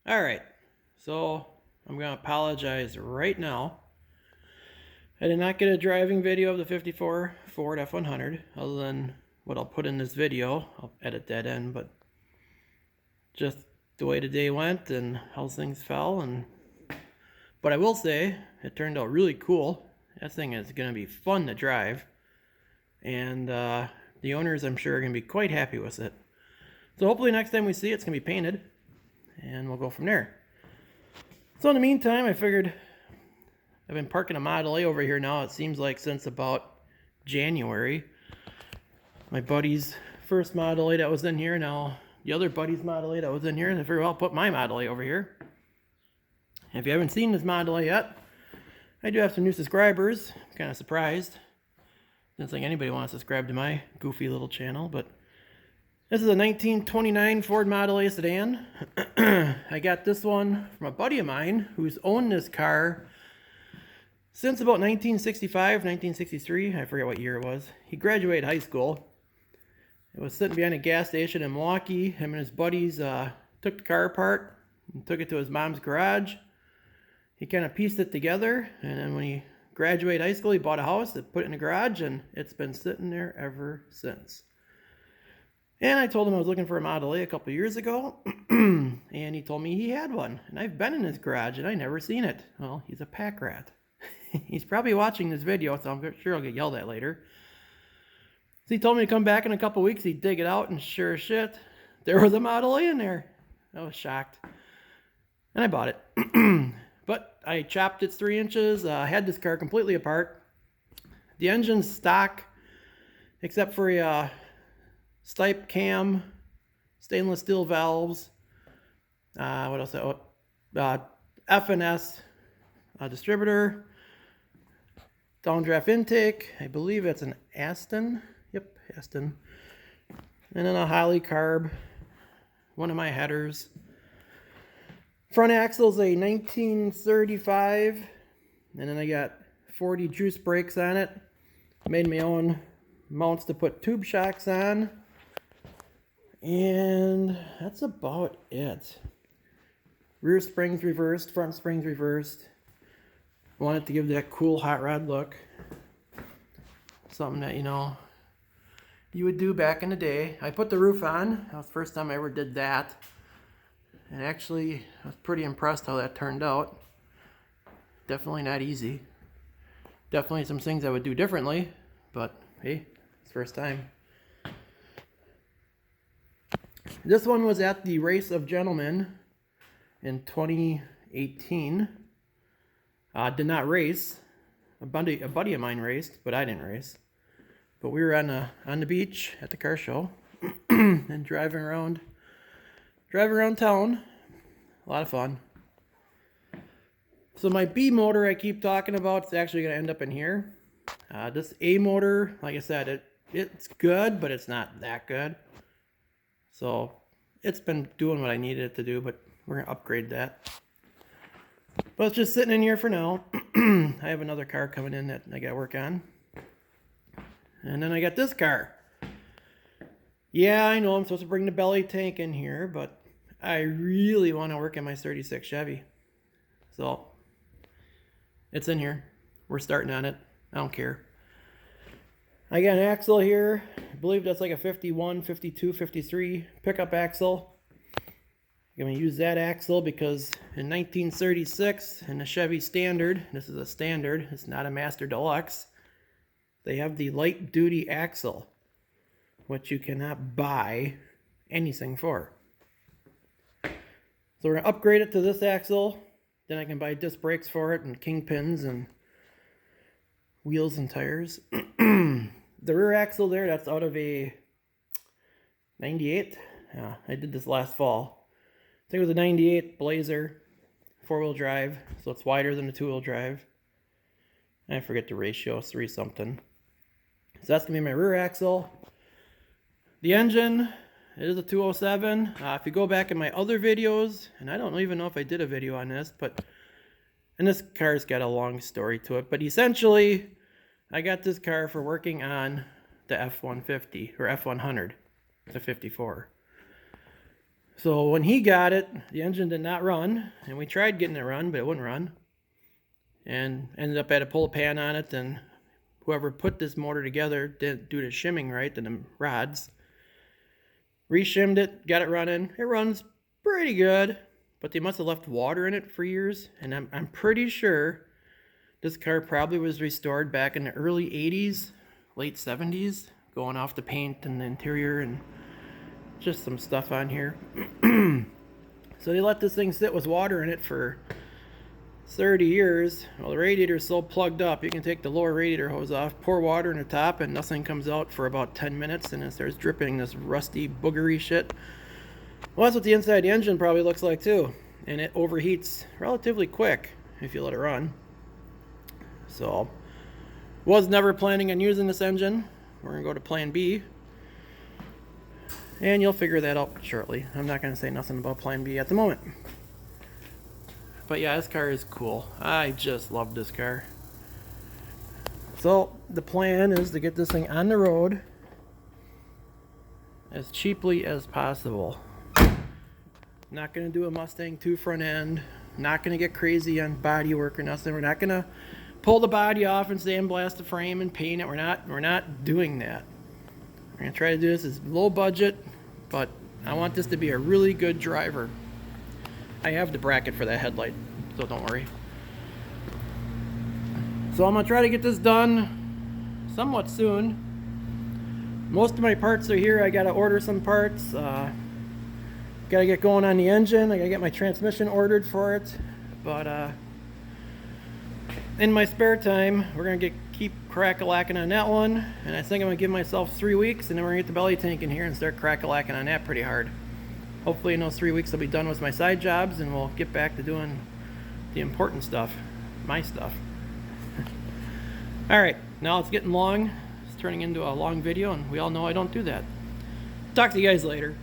Alright, so I'm going to apologize right now. I did not get a driving video of the 54 Ford F100 other than what I'll put in this video. I'll edit that in, but just the way the day went and how things fell. But I will say, it turned out really cool. That thing is going to be fun to drive. And the owners, I'm sure, are going to be quite happy with it. So hopefully next time we see it, it's going to be painted. And we'll go from there. So in the meantime, I figured I've been parking a Model A over here now, it seems like since about January. My buddy's first Model A that was in here, now the other buddy's Model A that was in here, and I figured I'll put my Model A over here. If you haven't seen this Model A yet, I do have some new subscribers. I'm kind of surprised. Didn't think anybody wants to subscribe to my goofy little channel, but this is a 1929 Ford Model A sedan. I got this one from a buddy of mine who's owned this car since about 1965, 1963. I forget what year it was. He graduated high school. It was sitting behind a gas station in Milwaukee. Him and his buddies took the car apart and took it to his mom's garage. He kind of pieced it together, and then when he graduated high school, he bought a house, put it in the garage, and it's been sitting there ever since. And I told him I was looking for a Model A couple years ago, and he told me he had one. And I've been in his garage, and I never seen it. Well, he's a pack rat. He's probably watching this video, so I'm sure I'll get yelled at later. So he told me to come back in a couple weeks, he'd dig it out, and sure as shit, there was a Model A in there. I was shocked. And I bought it. But I chopped its 3 inches, had this car completely apart. The engine's stock, except for a Stipe cam, stainless steel valves, what else? FNS distributor, downdraft intake. I believe it's an Aston. Yep, Aston. And then a Holley carb, one of my headers. Front axle's a 1935, and then I got 40 juice brakes on it. Made my own mounts to put tube shocks on. And that's about it. Rear springs reversed, front springs reversed. Wanted to give that cool hot rod look. Something that, you would do back in the day. I put the roof on. That was the first time I ever did that. And actually, I was pretty impressed how that turned out. Definitely not easy. Definitely some things I would do differently. But hey, it's first time. This one was at the Race of Gentlemen in 2018. Did not race. A buddy of mine raced, but I didn't race. But we were on the beach at the car show and driving around town. A lot of fun. So my B motor I keep talking about is actually going to end up in here. This A motor, like I said, it's good, but it's not that good. So it's been doing what I needed it to do, but we're going to upgrade that. But it's just sitting in here for now. I have another car coming in that I got to work on. And then I got this car. Yeah, I know I'm supposed to bring the belly tank in here, but I really want to work on my 36 Chevy. So it's in here. We're starting on it. I don't care. I got an axle here. I believe that's like a 51, 52, 53 pickup axle. I'm going to use that axle because in 1936 in the Chevy Standard, this is a Standard, it's not a Master Deluxe, they have the light duty axle, which you cannot buy anything for. So we're going to upgrade it to this axle. Then I can buy disc brakes for it and kingpins and wheels and tires. The rear axle there, that's out of a 98. Yeah, I did this last fall. I think it was a 98 Blazer 4-wheel drive, so it's wider than a 2-wheel drive. I forget the ratio, 3 something. So that's going to be my rear axle. The engine, it is a 207. If you go back in my other videos, and I don't even know if I did a video on this, and this car's got a long story to it, but essentially, I got this car for working on the F-150, or F-100, the 54. So when he got it, the engine did not run, and we tried getting it run, but it wouldn't run. And ended up had to pull a pan on it, and whoever put this motor together didn't do the shimming right, the rods. Reshimmed it, got it running. It runs pretty good, but they must have left water in it for years, and I'm pretty sure this car probably was restored back in the early 80s, late 70s, going off the paint and the interior and just some stuff on here. So they let this thing sit with water in it for 30 years. Well, the radiator is so plugged up, you can take the lower radiator hose off, pour water in the top, and nothing comes out for about 10 minutes, and it starts dripping this rusty, boogery shit. Well, that's what the inside of the engine probably looks like too, and it overheats relatively quick if you let it run. So, was never planning on using this engine. We're gonna go to plan B, and you'll figure that out shortly. I'm not gonna say nothing about plan B at the moment. But yeah, this car is cool. I just love this car. So the plan is to get this thing on the road as cheaply as possible. Not gonna do a Mustang 2 front end. Not gonna get crazy on body work or nothing. We're not gonna pull the body off and sandblast the frame and paint it. We're not doing that. We're gonna try to do this as low budget, but I want this to be a really good driver. I have the bracket for that headlight, so don't worry. So I'm gonna try to get this done somewhat soon. Most of my parts are here. I gotta order some parts. Gotta get going on the engine. I gotta get my transmission ordered for it. But in my spare time, we're gonna keep crack-a-lacking on that one. And I think I'm gonna give myself 3 weeks, and then we're gonna get the belly tank in here and start crack-a-lacking on that pretty hard. Hopefully in those 3 weeks I'll be done with my side jobs, and we'll get back to doing the important stuff, my stuff. All right, now it's getting long. It's turning into a long video, and we all know I don't do that. Talk to you guys later.